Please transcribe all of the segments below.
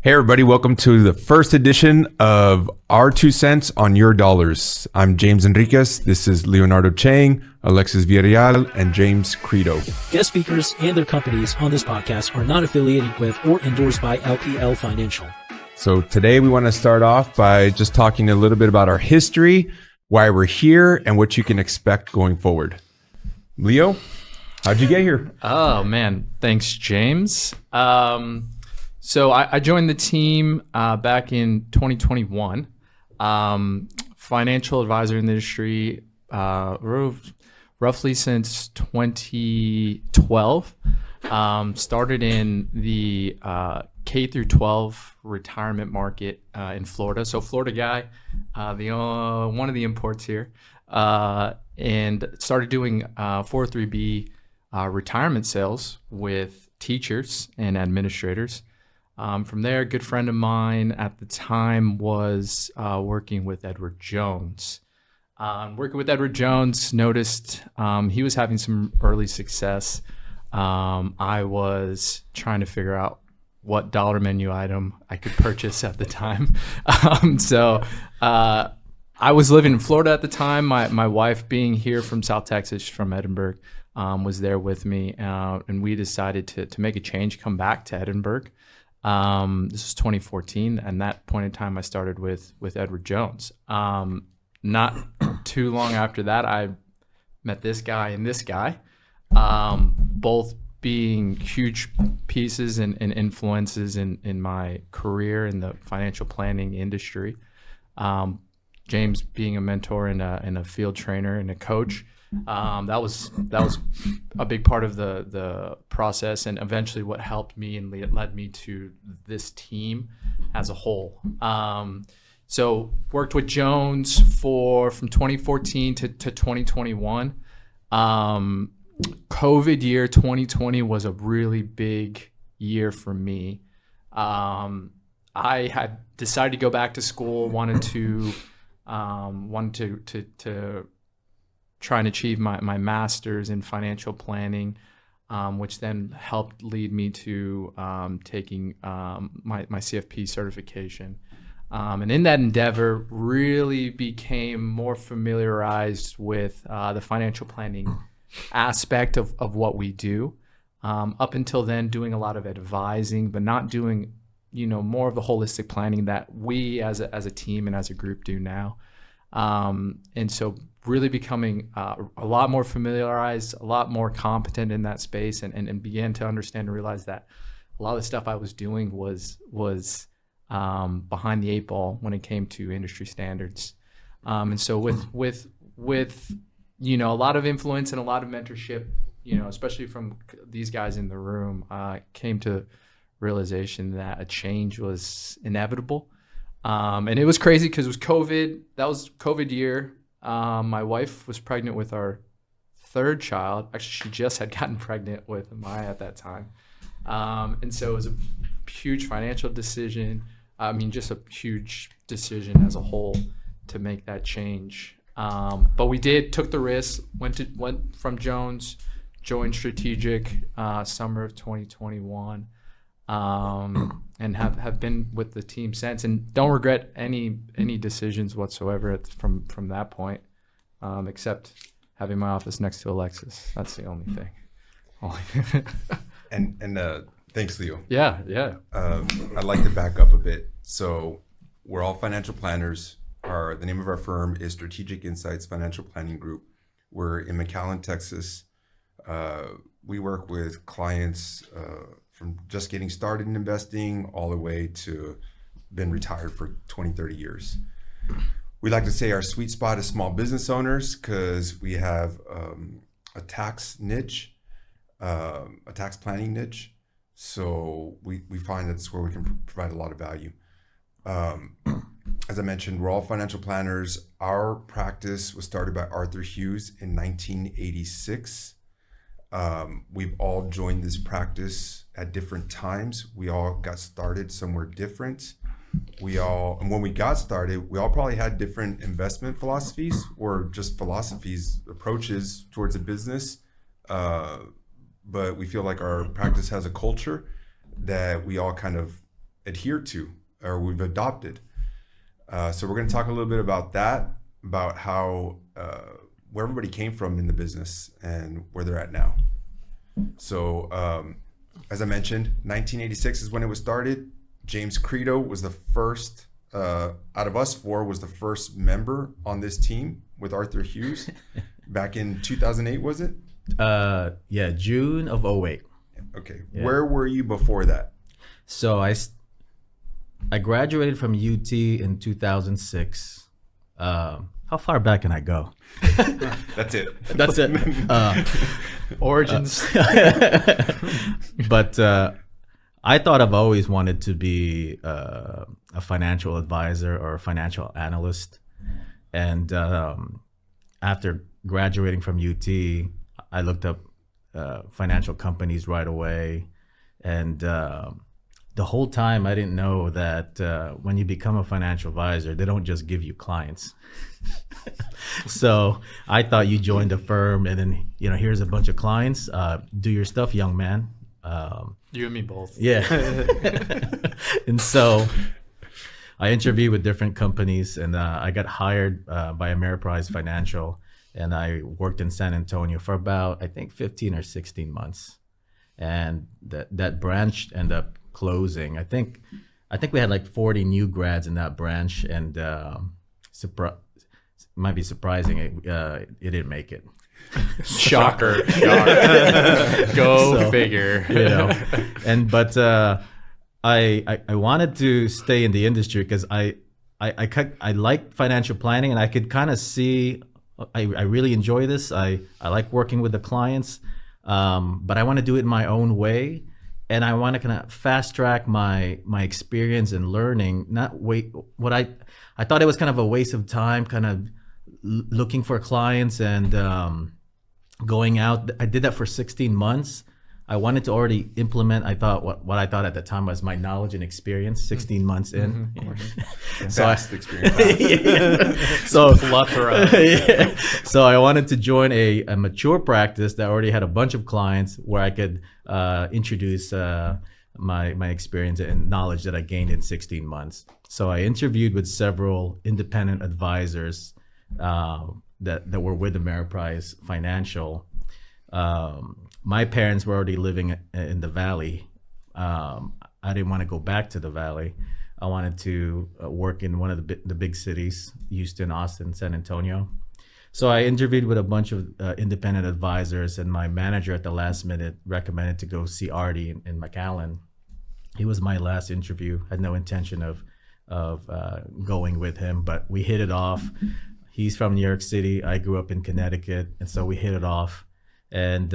Hey everybody, welcome to the first edition of Our 2 Cents on Your Dollars. I'm James Enriquez, this is Leonardo Chang, Alexis Villarreal, and James Credo. Guest speakers and their companies on this podcast are not affiliated with or endorsed by LPL Financial. So today we want to start off by just talking a little bit about our history, why we're here, and what you can expect going forward. Leo, how'd you get here? Oh man, thanks James. So I joined the team back in 2021. Financial advisor in the industry roughly since 2012. Started in the K through 12 retirement market in Florida. So Florida guy, one of the imports here, and started doing 403B retirement sales with teachers and administrators. From there, a good friend of mine at the time was working with Edward Jones. Working with Edward Jones, noticed he was having some early success. I was trying to figure out what dollar menu item I could purchase at the time. So I was living in Florida at the time. My wife, being here from South Texas, from Edinburgh, was there with me, and we decided to make a change, come back to Edinburgh. This was 2014, and that point in time I started with Edward Jones. Not too long after that, I met this guy and this guy, both being huge pieces and influences in my career in the financial planning industry. James being a mentor and a field trainer and a coach. That was a big part of the process, and eventually what helped me and led me to this team as a whole. So worked with Jones from 2014 to 2021. COVID year 2020 was a really big year for me. I had decided to go back to school, wanted to try and achieve my master's in financial planning, which then helped lead me to taking my CFP certification. And in that endeavor, really became more familiarized with the financial planning aspect of what we do. Up until then, doing a lot of advising, but not doing, more of the holistic planning that we as a team and as a group do now. And so really becoming a lot more familiarized, a lot more competent in that space, and began to understand and realize that a lot of the stuff I was doing was behind the eight ball when it came to industry standards. And so with a lot of influence and a lot of mentorship, especially from these guys in the room, came to realization that a change was inevitable. And it was crazy because it was COVID. That was COVID year. My wife was pregnant with our third child. Actually, she just had gotten pregnant with Maya at that time. And so it was a huge financial decision. Just a huge decision as a whole to make that change. But we took the risk, went from Jones, joined Strategic summer of 2021. And have been with the team since, and don't regret any decisions whatsoever from that point, except having my office next to Alexis. That's the only thing. And thanks, Leo. Yeah. I'd like to back up a bit. So we're all financial planners. The name of our firm is Strategic Insights Financial Planning Group. We're in McAllen, Texas. We work with clients from just getting started in investing all the way to been retired for 20, 30 years. We like to say our sweet spot is small business owners because we have a tax niche, a tax planning niche. So we find that's where we can provide a lot of value. As I mentioned, we're all financial planners. Our practice was started by Arthur Hughes in 1986. We've all joined this practice at different times. We all got started somewhere different. And when we got started, we all probably had different investment philosophies or just philosophies, approaches towards a business. But we feel like our practice has a culture that we all kind of adhered to or we've adopted. So we're going to talk a little bit about that, about how where everybody came from in the business and where they're at now. So as I mentioned, 1986 is when it was started. James Credo was the first, out of us four, was the first member on this team with Arthur Hughes back in 2008, was it? Yeah, June of '08. Okay. Yeah. Where were you before that? So I graduated from UT in 2006. How far back can I go? That's it. That's it. Origins. But I thought I've always wanted to be a financial advisor or a financial analyst. And after graduating from UT, I looked up financial companies right away. And the whole time I didn't know that when you become a financial advisor, they don't just give you clients. So I thought you joined a firm and then, here's a bunch of clients. Do your stuff, young man. You and me both. Yeah. And so I interviewed with different companies and I got hired by Ameriprise Financial, and I worked in San Antonio for about, I think, 15 or 16 months. And that branch ended up closing. I think we had like 40 new grads in that branch, and might be surprising, it didn't make it. Shocker. Go figure. But I wanted to stay in the industry because I like financial planning, and I could kind of see I really enjoy this. I like working with the clients, but I want to do it in my own way, and I want to kind of fast track my experience and learning. Not wait. What I thought it was kind of a waste of time, kind of looking for clients and going out. I did that for 16 months. I wanted to already implement, I thought, what I thought at the time was my knowledge and experience 16 months in. So Vast experience. So Plethora. yeah. So I wanted to join a mature practice that already had a bunch of clients where I could introduce my experience and knowledge that I gained in 16 months. So I interviewed with several independent advisors that were with Ameriprise Financial. My parents were already living in the Valley. I didn't want to go back to the Valley. I wanted to work in one of the big cities, Houston, Austin, San Antonio. So I interviewed with a bunch of independent advisors, and my manager at the last minute recommended to go see Artie in McAllen. He was my last interview. I had no intention of going with him, but we hit it off. He's from New York City. I grew up in Connecticut, and so we hit it off. And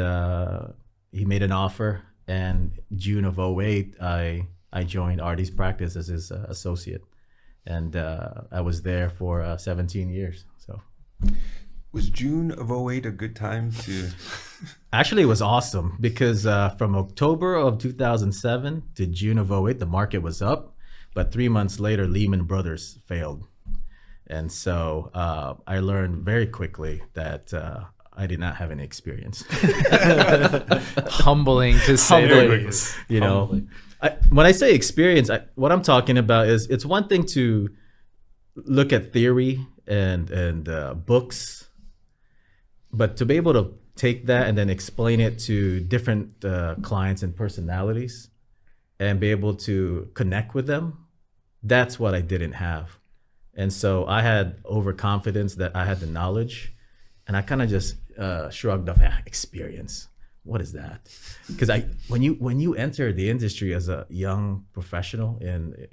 he made an offer, and June of '08, I joined Artie's practice as his associate, and I was there for 17 years. So, Was June of '08 a good time to? actually, it was awesome because from October of 2007 to June of '08, the market was up, but 3 months later, Lehman Brothers failed, and so I learned very quickly that. I did not have any experience. Humbling to say the least. When I say experience, what I'm talking about is it's one thing to look at theory and books, but to be able to take that and then explain it to different clients and personalities and be able to connect with them, that's what I didn't have. And so I had overconfidence that I had the knowledge, and I kind of just shrugged off experience. What is that? Because when you enter the industry as a young professional,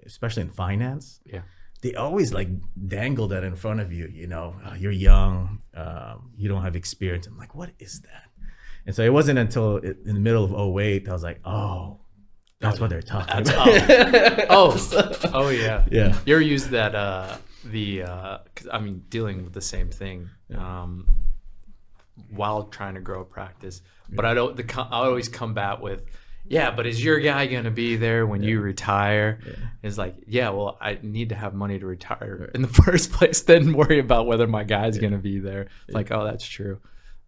especially in finance, Yeah. they always like dangle that in front of you. You're young, you don't have experience. I'm like, what is that? And so it wasn't until in the middle of '08 I was like, oh, that's what they're talking about. Oh yeah. Yeah. You ever used that 'cause, I mean, dealing with the same thing while trying to grow a practice, but I always combat with, yeah, but is your guy gonna be there when you retire? Yeah. It's like, yeah, well, I need to have money to retire in the first place, then worry about whether my guy's gonna be there. Like, oh, that's true.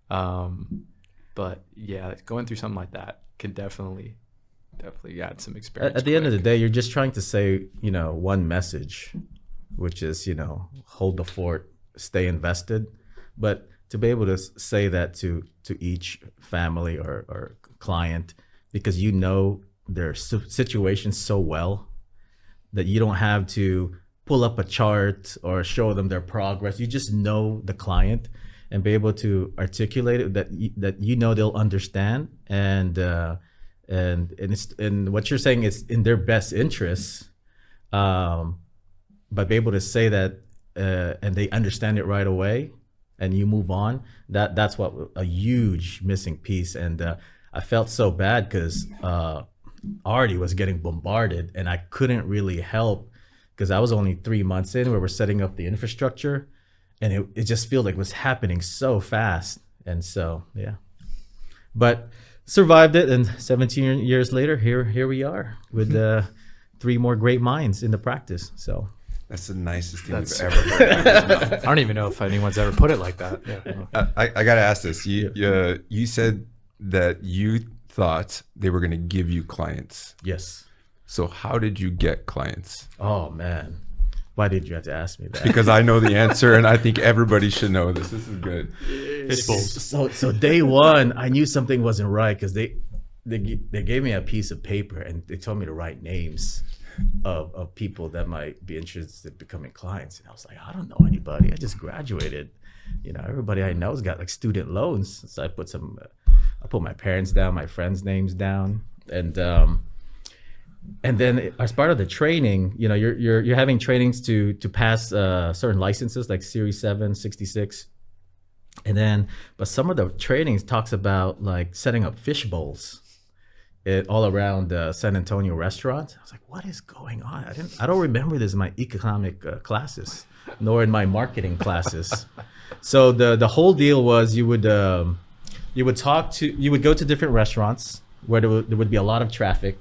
But yeah, going through something like that can definitely definitely got some experience. At the end of the day, you're just trying to say, one message, which is, hold the fort, stay invested. But to be able to say that to each family or client, because you know their situation so well that you don't have to pull up a chart or show them their progress. You just know the client and be able to articulate it that they'll understand, and what you're saying is in their best interests, but be able to say that and they understand it right away, and you move on. That's what a huge missing piece. And I felt so bad because Artie was getting bombarded, and I couldn't really help because I was only 3 months in where we're setting up the infrastructure, and it just felt like it was happening so fast. And so, yeah, but survived it. And 17 years later, here we are with 3 more great minds in the practice. So That's the nicest thing we've ever heard. I don't even know if anyone's ever put it like that. Yeah. I got to ask this. You said that you thought they were going to give you clients. yes. So how did you get clients? Oh man, why did you have to ask me that? Because I know the answer, and I think everybody should know this. This is good. So day one, I knew something wasn't right because they gave me a piece of paper and they told me to write names of people that might be interested in becoming clients. And I was like, I don't know anybody. I just graduated. Everybody I know has got like student loans. So I put my parents down, my friends' names down, and then as part of the training, you're having trainings to pass certain licenses like Series 7, 66. But some of the trainings talks about like setting up fish bowls all around San Antonio restaurants. I was like, what is going on? I don't remember this in my economic classes, nor in my marketing classes. So the whole deal was you would go to different restaurants where there would be a lot of traffic,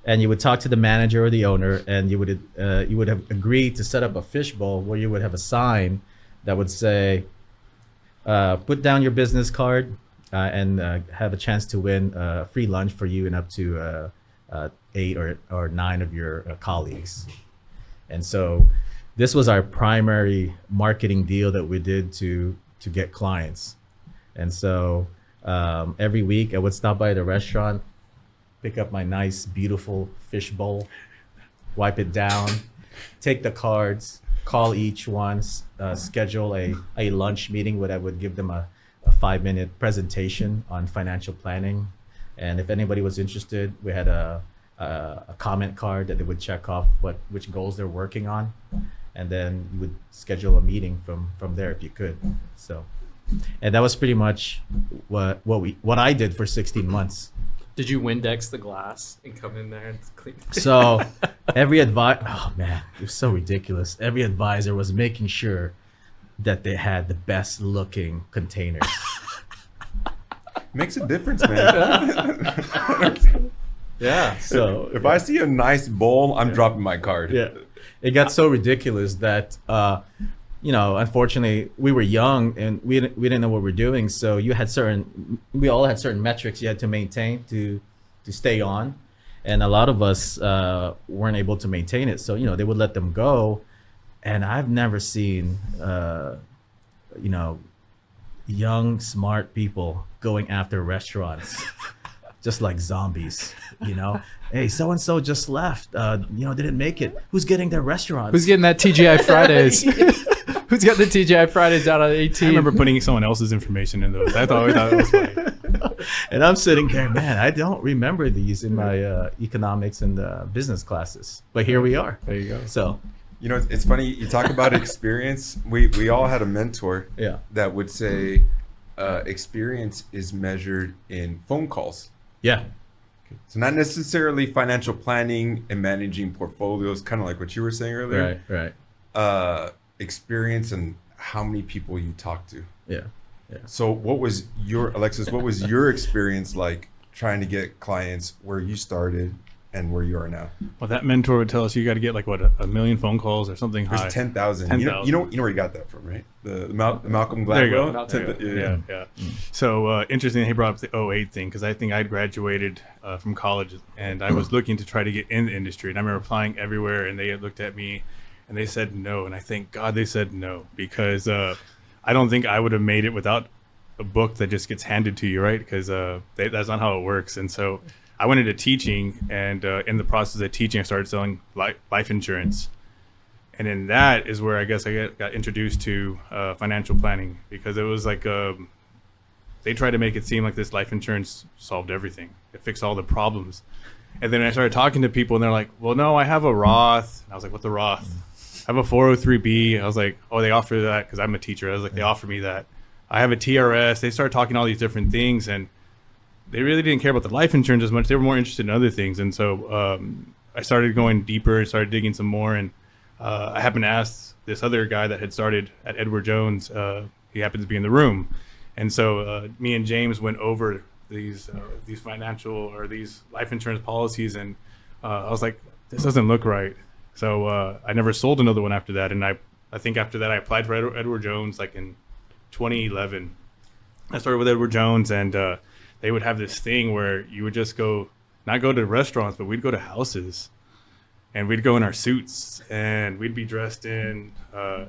and you would talk to the manager or the owner, and you would have agreed to set up a fish bowl where you would have a sign that would say, put down your business card and have a chance to win free lunch for you and up to 8 or 9 of your colleagues. And so this was our primary marketing deal that we did to get clients. And so every week I would stop by the restaurant, pick up my nice, beautiful fish bowl, wipe it down, take the cards, call each one, schedule a lunch meeting where I would give them a 5-minute presentation on financial planning. And if anybody was interested, we had a comment card that they would check off which goals they're working on. And then you would schedule a meeting from there if you could. So, and that was pretty much what I did for 16 months. Did you Windex the glass and come in there and clean? So oh man, it was so ridiculous. Every advisor was making sure that they had the best looking containers. Makes a difference, man. Yeah. So if I see a nice bowl, I'm dropping my card. yeah, it got so ridiculous that unfortunately we were young and we didn't know what we're doing. So we all had certain metrics you had to maintain to stay on, and a lot of us weren't able to maintain it. So they would let them go, and I've never seen young smart people going after restaurants just like zombies. Hey, so and so just left. Didn't make it. Who's getting their restaurants? Who's getting that TGI Fridays? Who's got the TGI Fridays out on 18? I remember putting someone else's information in those. I thought it was funny. And I'm sitting there, man, I don't remember these in my economics and business classes. But here we are. There you go. So, It's funny. You talk about experience. We all had a mentor yeah. that would say experience is measured in phone calls. Yeah. So not necessarily financial planning and managing portfolios, kind of like what you were saying earlier. Right. Experience and how many people you talk to. Yeah. So what was your experience like trying to get clients where you started and where you are now? Well, that mentor would tell us you got to get like what, a million phone calls or something high. There's 10,000. 10,000. You know where you got that from, right? The Malcolm Gladwell. There you go. Malcolm, Yeah. So interesting he brought up the '08 thing, because I think I'd graduated from college and I was looking to try to get in the industry. And I remember applying everywhere and they had looked at me and they said no. And I thank God they said no, because I don't think I would have made it without a book that just gets handed to you, right? Because that's not how it works. And so I went into teaching, and in the process of teaching, I started selling life insurance. And then that is where I guess I got introduced to financial planning, because it was like they tried to make it seem like this life insurance solved everything. It fixed all the problems. And then I started talking to people and they're like, well, no, I have a Roth. And I was like, what's a Roth? I have a 403B. I was like, oh, they offer that because I'm a teacher. I was like, they offer me that. I have a TRS. They started talking all these different things, and they really didn't care about the life insurance as much. They were more interested in other things. And so I started going deeper, started digging some more. And I happened to ask this other guy that had started at Edward Jones. He happens to be in the room. And so me and James went over these financial or these life insurance policies. And I was like, this doesn't look right. So I never sold another one after that. And I think after that, I applied for Edward Jones like in 2011. I started with Edward Jones, and they would have this thing where you would just not go to restaurants, but we'd go to houses. And we'd go in our suits, and we'd be dressed in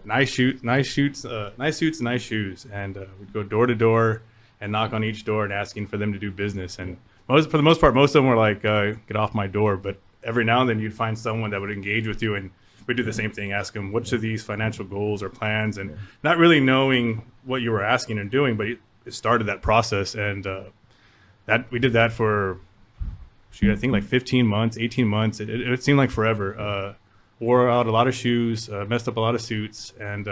nice suits, nice shoes, and we'd go door to door and knock on each door and asking for them to do business. And for the most part, most of them were like, "Get off my door." But every now and then, you'd find someone that would engage with you, and we'd do the same thing: ask them which of these financial goals or plans, and not really knowing what you were asking and doing, but it started that process, and that we did that for. I think like 15 months, 18 months. It seemed like forever. Wore out a lot of shoes, messed up a lot of suits, and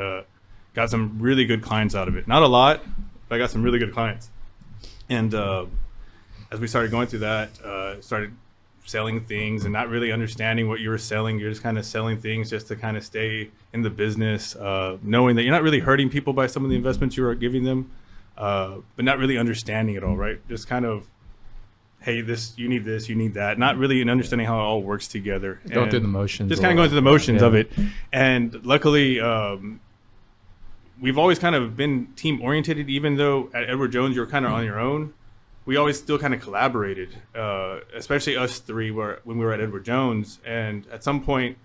got some really good clients out of it. Not a lot, but I got some really good clients. And as we started going through that, started selling things and not really understanding what you were selling. You're just kind of selling things just to kind of stay in the business, knowing that you're not really hurting people by some of the investments you are giving them, but not really understanding it all, right? Just kind of, hey, you need that. Not really an understanding how it all works together. Going through the motions. Just kind of going through the motions of it. And luckily, we've always kind of been team oriented, even though at Edward Jones, you're kind of on your own. We always still kind of collaborated, especially us three when we were at Edward Jones. And at some point,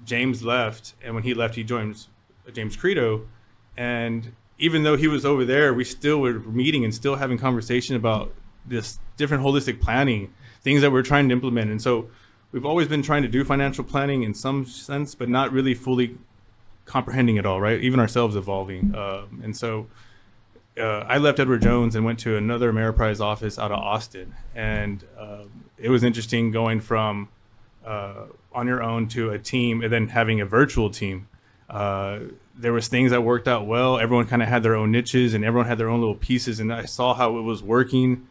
James left. And when he left, he joined James Credo. And even though he was over there, we still were meeting and still having conversation about this different holistic planning, things that we're trying to implement. And so we've always been trying to do financial planning in some sense, but not really fully comprehending it all, right? Even ourselves evolving. And so I left Edward Jones and went to another Ameriprise office out of Austin. And it was interesting going from on your own to a team and then having a virtual team. There was things that worked out well. Everyone kind of had their own niches and everyone had their own little pieces. And I saw how it was working.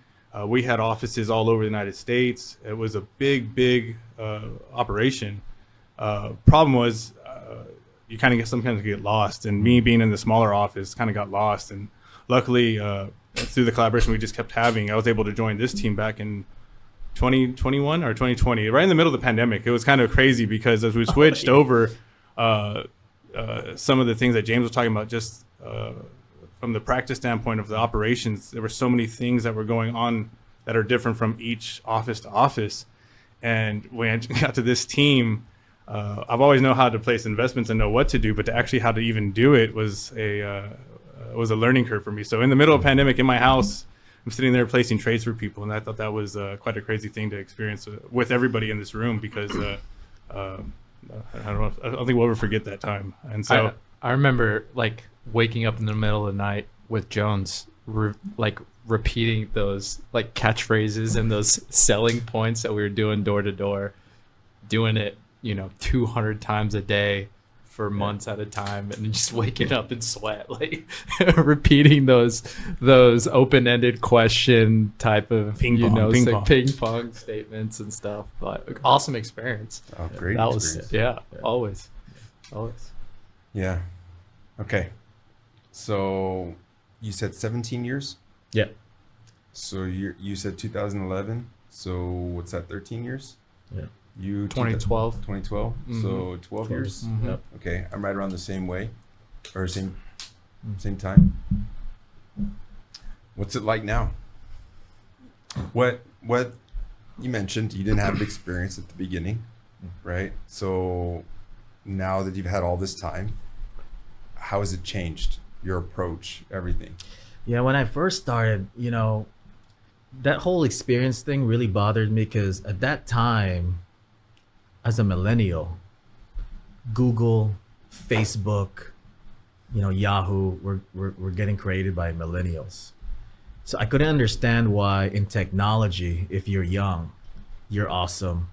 We had offices all over the United States. It was a big operation. Problem was you kind of sometimes get lost. And me being in the smaller office kind of got lost. And luckily, through the collaboration we just kept having, I was able to join this team back in 2021 or 2020, right in the middle of the pandemic. It was kind of crazy because as we switched over, some of the things that James was talking about, just from the practice standpoint of the operations, there were so many things that were going on that are different from each office to office. And when I got to this team, I've always known how to place investments and know what to do, but to actually how to even do it was a learning curve for me. So in the middle of pandemic in my house, I'm sitting there placing trades for people, and I thought that was quite a crazy thing to experience with everybody in this room because I don't think we'll ever forget that time. And so I remember like waking up in the middle of the night with Jones, repeating those like catchphrases and those selling points that we were doing door to door, doing it, 200 times a day for months at a time, and just waking up in sweat, like repeating those open-ended question type of ping pong statements and stuff. But awesome experience. Oh, great that experience. Was always. Yeah. Okay. So you said 17 years? Yeah. So you said 2011? So what's that? 13 years. Yeah. You 2012. 2012. So 12 years. Yep. Okay, I'm right around the same way, or same time. What's it like now? What you mentioned you didn't have experience at the beginning, right? So now that you've had all this time, how has it changed your approach, everything? Yeah, when I first started, that whole experience thing really bothered me because at that time, as a millennial, Google, Facebook, Yahoo were getting created by millennials. So I couldn't understand why in technology, if you're young, you're awesome,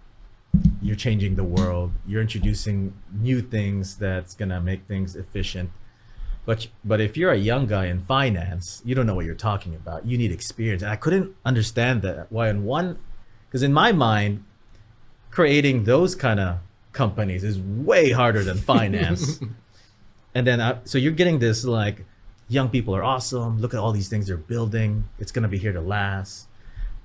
you're changing the world, you're introducing new things that's gonna make things efficient. But if you're a young guy in finance, you don't know what you're talking about. You need experience. And I couldn't understand that. Why because in my mind, creating those kind of companies is way harder than finance. And then, so you're getting this like, young people are awesome. Look at all these things they're building. It's going to be here to last.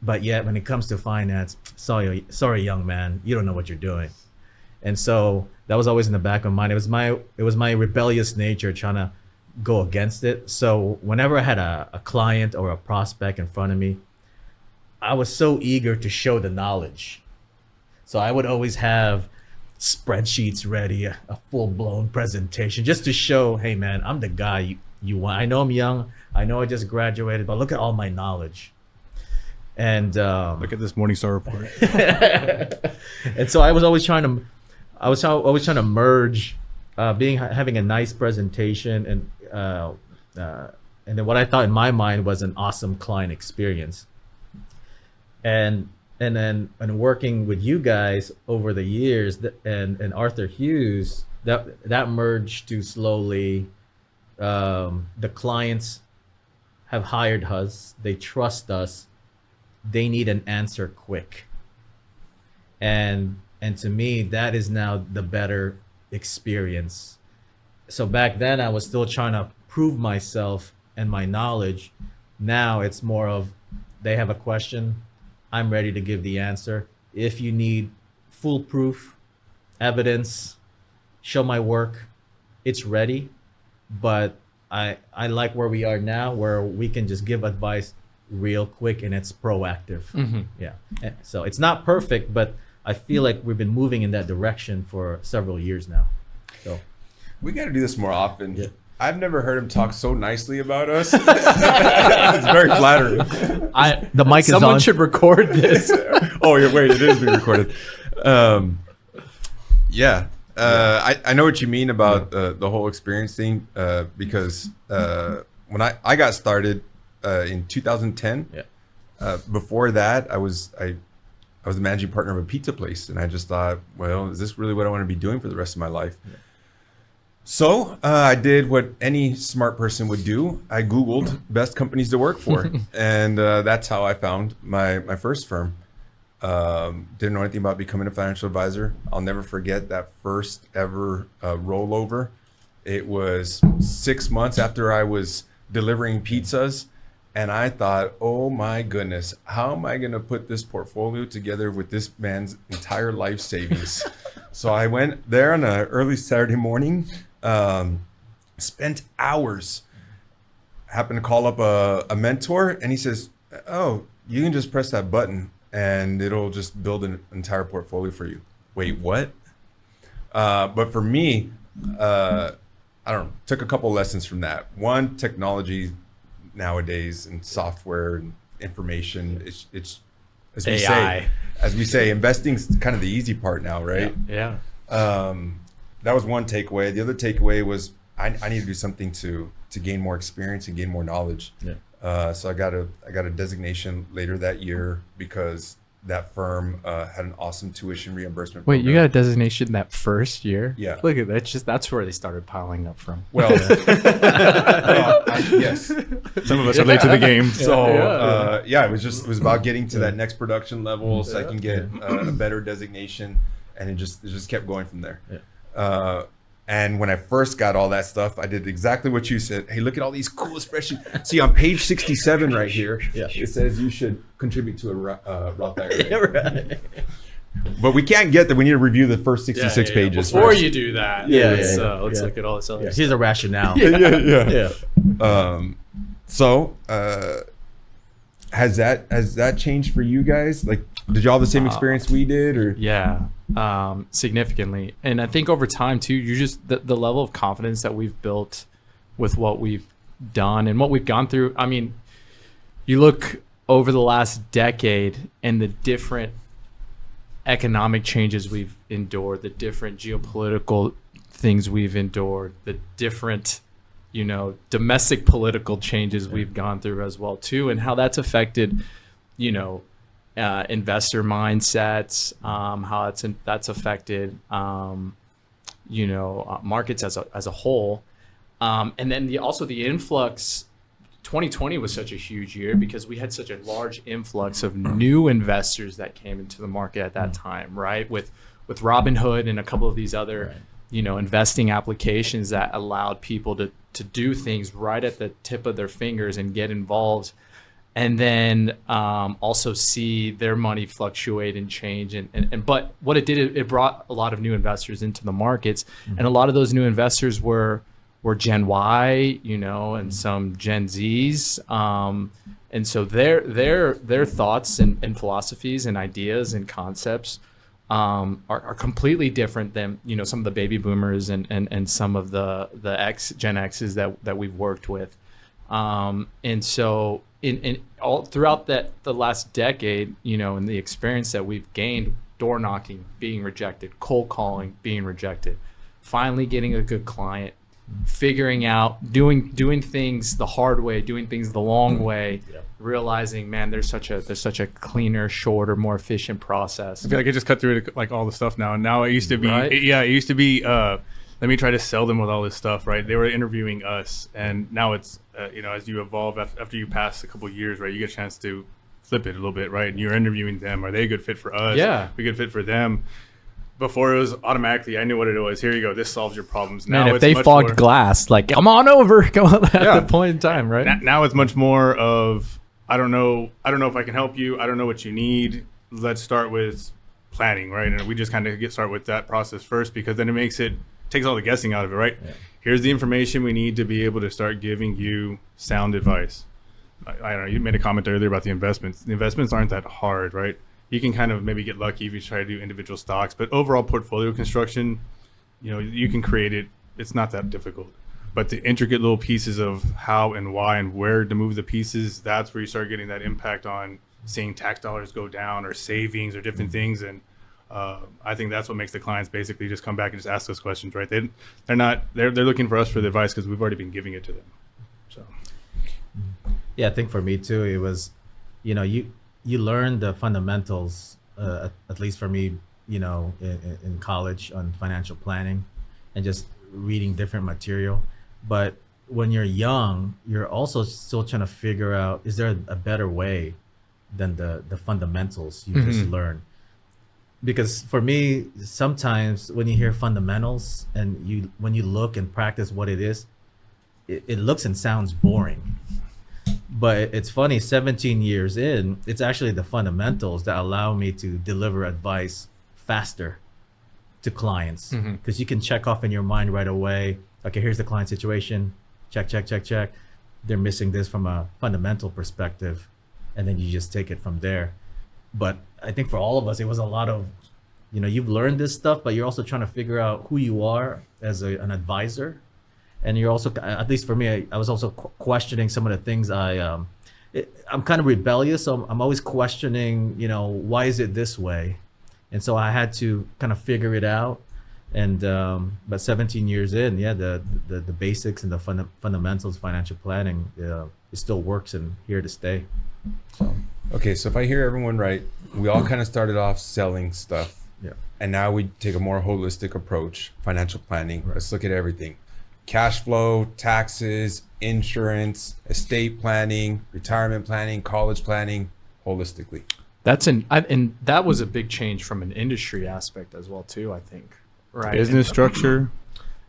But yet when it comes to finance, sorry, young man, you don't know what you're doing. And so that was always in the back of my mind. It was my rebellious nature trying to go against it. So whenever I had a client or a prospect in front of me, I was so eager to show the knowledge. So I would always have spreadsheets ready, a full-blown presentation just to show, hey man, I'm the guy you want. I know I'm young. I know I just graduated, but look at all my knowledge. And Look at this Morningstar report. and so I was always trying to merge having a nice presentation and then what I thought in my mind was an awesome client experience. And then working with you guys over the years and Arthur Hughes, that merged to slowly. The clients have hired us. They trust us. They need an answer quick. And to me, that is now the better experience. So back then I was still trying to prove myself and my knowledge. Now it's more of, they have a question, I'm ready to give the answer. If you need foolproof evidence, show my work, it's ready. But I like where we are now, where we can just give advice real quick and it's proactive. Yeah. And so it's not perfect, but I feel like we've been moving in that direction for several years now. So We got to do this more often. Yeah. I've never heard him talk so nicely about us. It's very flattering. the mic is Someone on. should record this. Oh, yeah, wait, it is being recorded. Yeah. I know what you mean about the whole experience thing because when I got started in 2010, before that I was the managing partner of a pizza place, and I just thought, well, is this really what I want to be doing for the rest of my life? Yeah. So I did what any smart person would do. I Googled best companies to work for, and that's how I found my first firm. Didn't know anything about becoming a financial advisor. I'll never forget that first ever rollover. It was 6 months after I was delivering pizzas, and I thought, oh my goodness, how am I going to put this portfolio together with this man's entire life savings? So I went there on an early Saturday morning, spent hours. Happened to call up a mentor, and he says, oh, you can just press that button and it'll just build an entire portfolio for you. Wait, what? But for me, I don't know, took a couple lessons from that. One, technology nowadays and software and information, it's as we say, investing's kind of the easy part now, right? Yeah. That was one takeaway. The other takeaway was I need to do something to gain more experience and gain more knowledge. Yeah. So I got a designation later that year because that firm had an awesome tuition reimbursement Wait, program. you got a designation that first year? Yeah. Look at that. That's where they started piling up from. Well, yes. Some of us are late to the game. So it was about getting to that next production level so I can get a better designation, and it just kept going from there. Yeah. And when I first got all that stuff, I did exactly what you said. Hey, look at all these cool spreadsheets. See, on page 67 right here, it says you should contribute to a Roth IRA. Right. But we can't get there. We need to review the first 66 pages Before first. you do that, let's look at all this other Yeah, stuff. here's a rationale. Yeah. So, has that changed for you guys? Like, did y'all have the same experience we did, or? Yeah, significantly. And I think over time too, you just the level of confidence that we've built with what we've done and what we've gone through. I mean, you look over the last decade and the different economic changes we've endured, the different geopolitical things we've endured, the different, domestic political changes we've gone through as well too, and how that's affected, investor mindsets, how that's affected, markets as a whole, and then also the influx. 2020 was such a huge year because we had such a large influx of new investors that came into the market at that time, right? With Robinhood and a couple of these other, investing applications that allowed people to do things right at the tip of their fingers and get involved, and then also see their money fluctuate and change. But what it did, it brought a lot of new investors into the markets, and a lot of those new investors were Gen Y, and some Gen Zs, and so their thoughts and philosophies and ideas and concepts are completely different than some of the baby boomers and some of the Gen X's that we've worked with, and so in all throughout the last decade, and the experience that we've gained, door knocking, being rejected, cold calling, being rejected, finally getting a good client, figuring out doing things the hard way, doing things the long way, realizing, man, there's such a cleaner, shorter, more efficient process. I feel like I just cut through like all the stuff now. And now it used to be, Right? it used to be, let me try to sell them with all this stuff, right? They were interviewing us, and now it's, as you evolve after you pass a couple of years, right, you get a chance to flip it a little bit, right? And you're interviewing them. Are they a good fit for us? Yeah. We a good fit for them. Before it was automatically, I knew what it was. Here you go. This solves your problems. Now Man, if it's they much fogged more, glass, like, come on over, come on at the point in time, right? now it's much more of, I don't know if I can help you. I don't know what you need. Let's start with planning, right? And we just kind of start with that process first, because then it takes all the guessing out of it, right? Yeah. Here's the information we need to be able to start giving you sound advice. I don't know. You made a comment earlier about the investments. The investments aren't that hard, right? You can kind of maybe get lucky if you try to do individual stocks, but overall portfolio construction, you can create it. It's not that difficult. But the intricate little pieces of how and why and where to move the pieces, that's where you start getting that impact on seeing tax dollars go down or savings or different things. And I think that's what makes the clients basically just come back and just ask us questions, right? They're looking for us for the advice because we've already been giving it to them. So, Yeah, I think for me too, it was, you learn the fundamentals, at least for me, in college on financial planning and just reading different material. But when you're young, you're also still trying to figure out, is there a better way than the fundamentals you just learn? Because for me, sometimes when you hear fundamentals and when you look and practice what it is, it looks and sounds boring. But it's funny, 17 years in, it's actually the fundamentals that allow me to deliver advice faster to clients, because you can check off in your mind right away. Okay, here's the client situation. Check. They're missing this from a fundamental perspective, and then you just take it from there. But I think for all of us, it was a lot of, you've learned this stuff, but you're also trying to figure out who you are as an advisor. And you're also, at least for me, I was also questioning some of the things I'm kind of rebellious. So I'm always questioning, why is it this way? And so I had to kind of figure it out. And but 17 years in, the basics and the fundamentals of financial planning, it still works and here to stay. So. Okay, so if I hear everyone right, we all kind of started off selling stuff. Yeah. And now we take a more holistic approach, financial planning. Right. Let's look at everything. Cash flow, taxes, insurance, estate planning, retirement planning, college planning, holistically. And that was a big change from an industry aspect as well too, I think. Right. Business structure.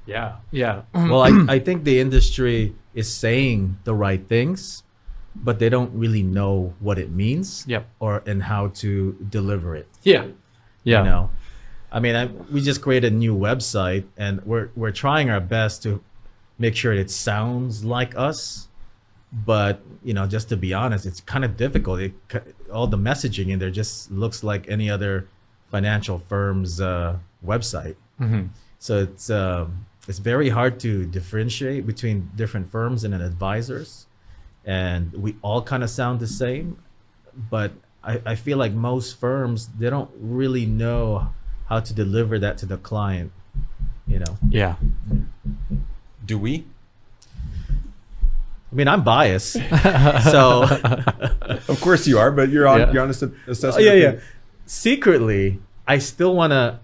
Yeah. Yeah. Well, I think the industry is saying the right things, but they don't really know what it means Yep. and how to deliver it. Yeah. Yeah. You know, I mean, we just created a new website, and we're trying our best to make sure it sounds like us. But just to be honest, it's kind of difficult. All the messaging in there just looks like any other financial firm's website. So it's very hard to differentiate between different firms and advisors, and we all kind of sound the same. But I feel like most firms, they don't really know how to deliver that to the client. Yeah. Do we? I mean, I'm biased, so Of course you are, but you're on. Yeah. You're honest assessment. oh, yeah. Secretly, I still want to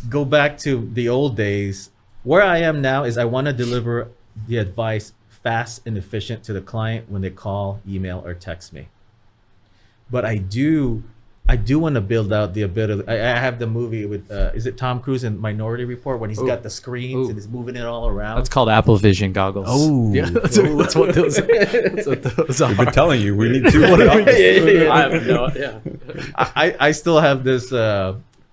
go back to the old days. Where I am now is I want to deliver the advice fast and efficient to the client when they call, email, or text me. But I do want to build out the ability. I have the movie with is it Tom Cruise in Minority Report when he's got the screens and he's moving it all around. That's called Apple Vision goggles. Oh. Yeah. That's what those. That's what those We've been are. telling you we need two. I have no. Yeah. I still have this.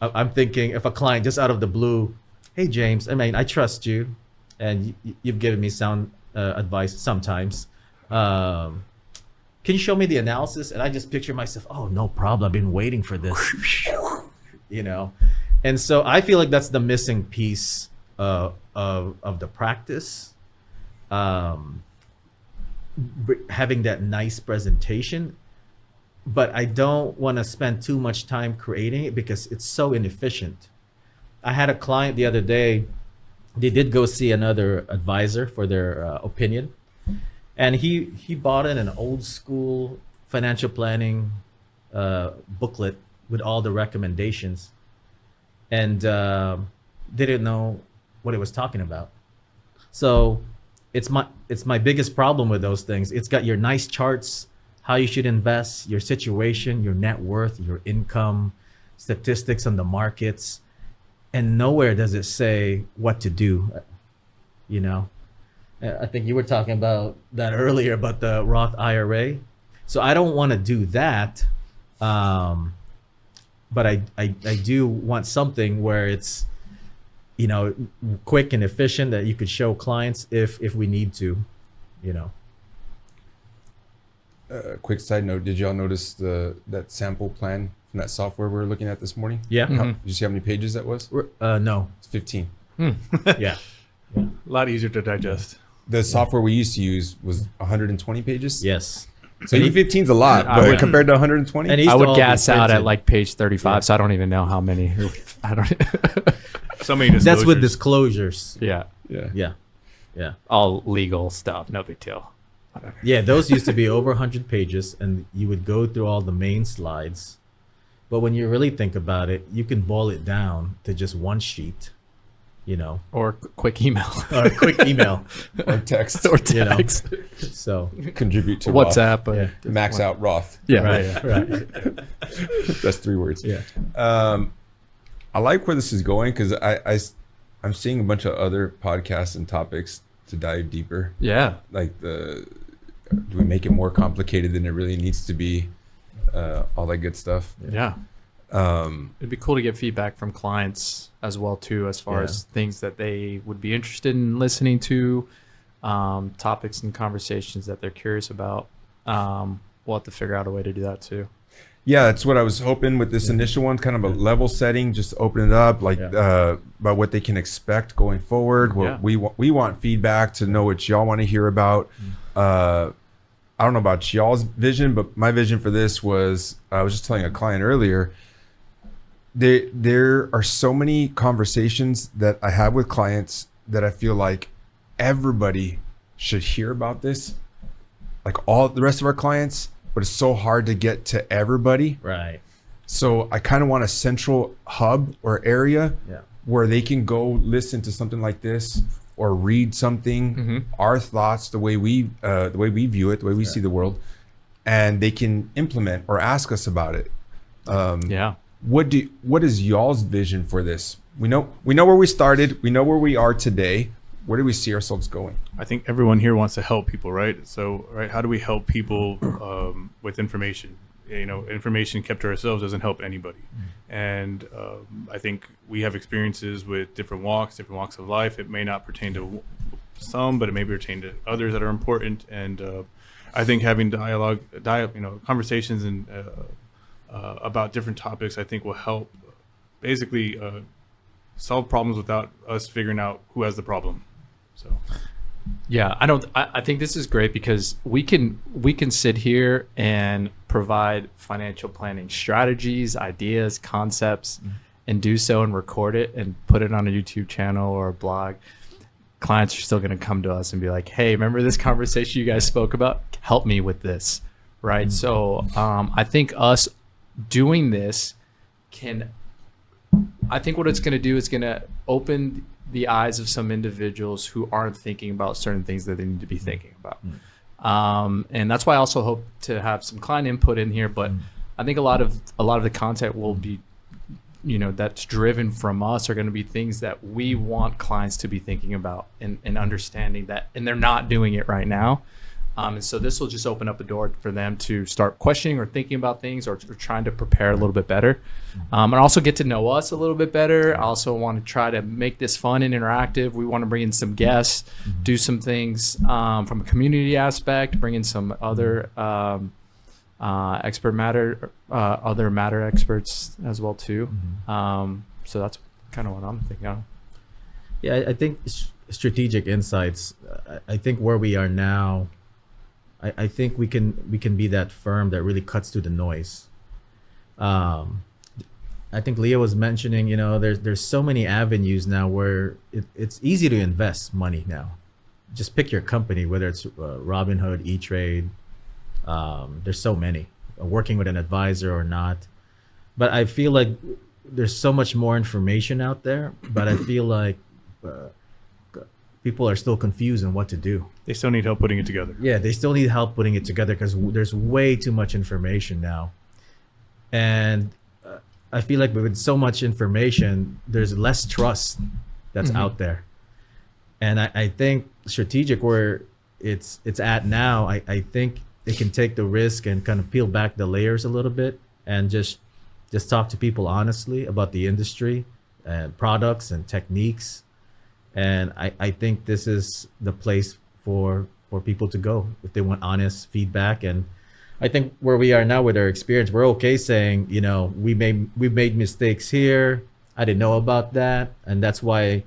I'm thinking if a client just out of the blue, hey James, I mean I trust you, and you've given me sound advice sometimes. Can you show me the analysis? And I just picture myself, oh, no problem. I've been waiting for this, And so I feel like that's the missing piece of the practice. Having that nice presentation, but I don't want to spend too much time creating it because it's so inefficient. I had a client the other day. They did go see another advisor for their opinion. And he bought in an old school financial planning booklet with all the recommendations, and they didn't know what it was talking about. So it's my biggest problem with those things. It's got your nice charts, how you should invest, your situation, your net worth, your income, statistics on the markets, and nowhere does it say what to do. I think you were talking about that earlier about the Roth IRA. So I don't want to do that. But I do want something where it's, quick and efficient that you could show clients if we need to, Quick side note: did y'all notice that sample plan from that software we were looking at this morning? Yeah. Did you see how many pages that was? No. It's 15. Yeah. A lot easier to digest. The software we used to use was 120 pages. Yes. So E15 is a lot, I but would- compared to 120, And it used I to would all be gas out at printed. like page 35, so I don't even know how many. I don't. So many disclosures. That's with disclosures. Yeah. Yeah. Yeah. All legal stuff. No big deal. Yeah, those used to be over 100 pages, and you would go through all the main slides. But when you really think about it, you can boil it down to just one sheet, Or quick email. or a quick email. or text, or You know. text. So, contribute to WhatsApp. Yeah. Max out Roth. Yeah. right, right. That's 3 words. Yeah. I like where this is going because I'm seeing a bunch of other podcasts and topics to dive deeper. Yeah. Like do we make it more complicated than it really needs to be? All that good stuff. Yeah. It'd be cool to get feedback from clients as well too, as far Yeah. as things that they would be interested in listening to, topics and conversations that they're curious about. We'll have to figure out a way to do that too. Yeah, that's what I was hoping with this initial one, kind of a level setting, just open it up, like about what they can expect going forward. What we want feedback to know what y'all want to hear about. I don't know about y'all's vision, but my vision for this was, I was just telling a client earlier, there are so many conversations that I have with clients that I feel like everybody should hear about this, like all the rest of our clients, but it's so hard to get to everybody. Right. So I kind of want a central hub or area Yeah. where they can go listen to something like this or read something, our thoughts, the way we view it, the way we see the world, and they can implement or ask us about it. Yeah. what is y'all's vision for this? We know where we started. We know where we are today. Where do we see ourselves going? I think everyone here wants to help people, right? So, right, how do we help people with information? You know, information kept to ourselves doesn't help anybody. And I think we have experiences with different walks of life. It may not pertain to some, but it may pertain to others that are important. And I think having conversations and about different topics, I think will help basically solve problems without us figuring out who has the problem. So, Yeah, I think this is great because we can sit here and provide financial planning strategies, ideas, concepts, and do so and record it and put it on a YouTube channel or a blog. Clients are still going to come to us and be like, "Hey, remember this conversation you guys spoke about? Help me with this." Right? So, I think us doing this I think what it's going to do is going to open the eyes of some individuals who aren't thinking about certain things that they need to be thinking about. And that's why I also hope to have some client input in here. But I think a lot of the content will be, that's driven from us are going to be things that we want clients to be thinking about and understanding that, and they're not doing it right now. And so this will just open up a door for them to start questioning or thinking about things or trying to prepare a little bit better. And also get to know us a little bit better. I also want to try to make this fun and interactive. We want to bring in some guests, do some things from a community aspect, bring in some other other matter experts as well too. So that's kind of what I'm thinking of. Yeah, I think strategic insights. I think where we are now, I think we can be that firm that really cuts through the noise. I think Leah was mentioning, there's so many avenues now where it's easy to invest money now. Just pick your company, whether it's Robinhood, E-Trade. There's so many, working with an advisor or not. But I feel like there's so much more information out there, but I feel like people are still confused on what to do. they still need help putting it together. Yeah, they still need help putting it together because there's way too much information now. And I feel like with so much information, there's less trust that's out there. And I think strategic where it's at now, I think it can take the risk and kind of peel back the layers a little bit and just talk to people honestly about the industry and products and techniques. And I think this is the place for people to go if they want honest feedback. And I think where we are now with our experience, we're okay saying, you know, we made mistakes here. I didn't know about that. And that's why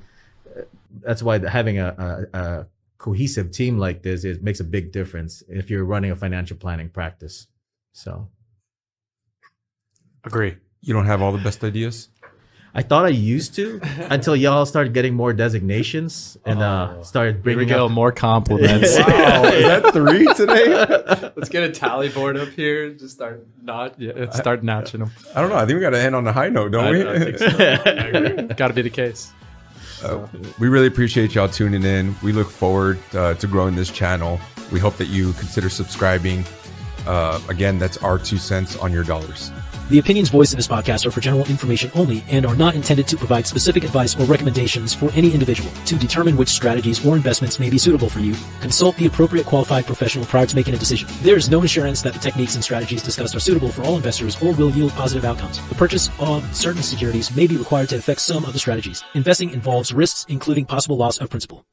having a cohesive team like this, it makes a big difference if you're running a financial planning practice. So Agree. You don't have all the best ideas? I thought I used to until y'all started getting more designations and started We can bringing get up. more compliments. Wow, is that 3 today? Let's get a tally board up here and just start notching them. I don't know. I think we got to end on a high note, don't we? I think so. I agree. Got to be the case. We really appreciate y'all tuning in. We look forward to growing this channel. We hope that you consider subscribing. Again, that's our 2 cents on your dollars. The opinions voiced in this podcast are for general information only and are not intended to provide specific advice or recommendations for any individual. To determine which strategies or investments may be suitable for you, consult the appropriate qualified professional prior to making a decision. There is no assurance that the techniques and strategies discussed are suitable for all investors or will yield positive outcomes. The purchase of certain securities may be required to affect some of the strategies. Investing involves risks, including possible loss of principal.